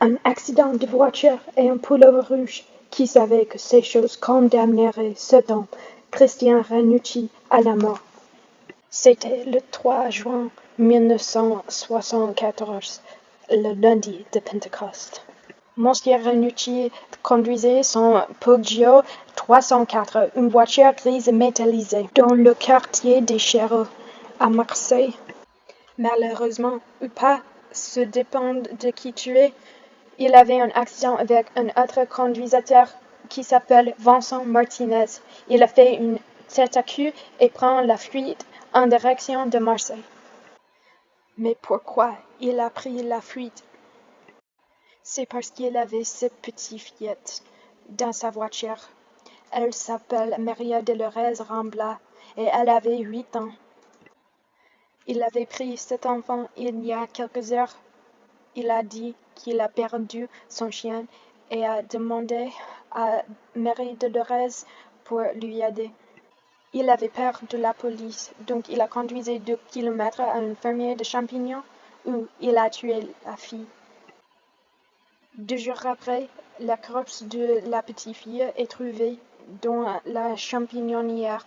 Un accident de voiture et un pullover rouge. Qui savait que ces choses condamneraient cet homme, Christian Ranucci, à la mort? C'était le 3 juin 1974, le lundi de Pentecôte. Monsieur Ranucci conduisait son Peugeot 304, une voiture grise métallisée, dans le quartier des Chéraux, à Marseille. Malheureusement, ou pas, ça dépend de qui tu es, il avait un accident avec un autre conducteur qui s'appelle Vincent Martinez. Il a fait une tête à queue et prend la fuite en direction de Marseille. Mais pourquoi il a pris la fuite? C'est parce qu'il avait cette petite fillette dans sa voiture. Elle s'appelle Maria Dolores Rambla et elle avait 8 ans. Il avait pris cet enfant il y a quelques heures. Il a dit qu'il a perdu son chien et a demandé à Marie Dolores pour lui aider. Il avait peur de la police, donc il a conduit 2 kilomètres à une ferme de champignons où il a tué la fille. 2 jours après, la corpse de la petite fille est trouvée dans la champignonnière.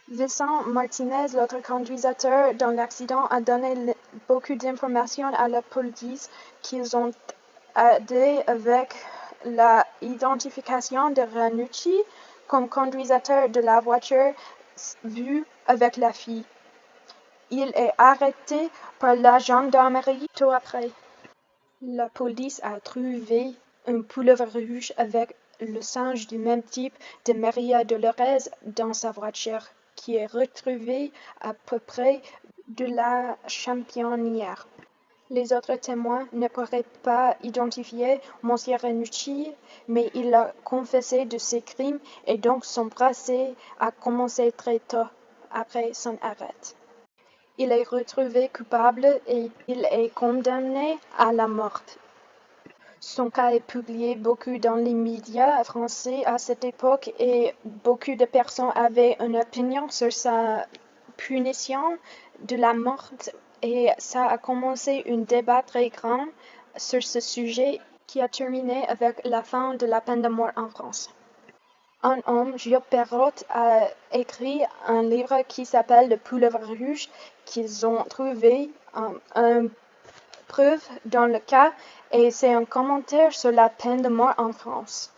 Vincent Martinez, l'autre conducteur dans l'accident, a donné beaucoup d'informations à la police qu'ils ont aidé avec l'identification de Ranucci comme conducteur de la voiture vue avec la fille. Il est arrêté par la gendarmerie tout après. La police a trouvé un pullover rouge avec le singe du même type de Maria Dolores dans sa voiture, qui est retrouvé à peu près de la champignonnière. Les autres témoins ne pourraient pas identifier Monsieur Ranucci, mais il a confessé de ses crimes et donc son procès a commencé très tôt après son arrêt. Il est retrouvé coupable et il est condamné à la mort. Son cas est publié beaucoup dans les médias français à cette époque et beaucoup de personnes avaient une opinion sur sa punition de la mort et ça a commencé un débat très grand sur ce sujet qui a terminé avec la fin de la peine de mort en France. Un homme, Gilles Perrot, a écrit un livre qui s'appelle Le Pullover rouge, qu'ils ont trouvé un preuve dans le cas et c'est un commentaire sur la peine de mort en France.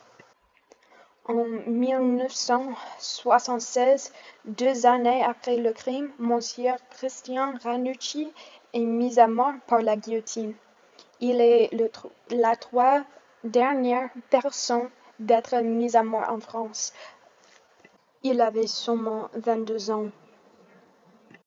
En 1976, 2 années après le crime, Monsieur Christian Ranucci est mis à mort par la guillotine. Il est la 3e dernière personne d'être mise à mort en France. Il avait seulement 22 ans.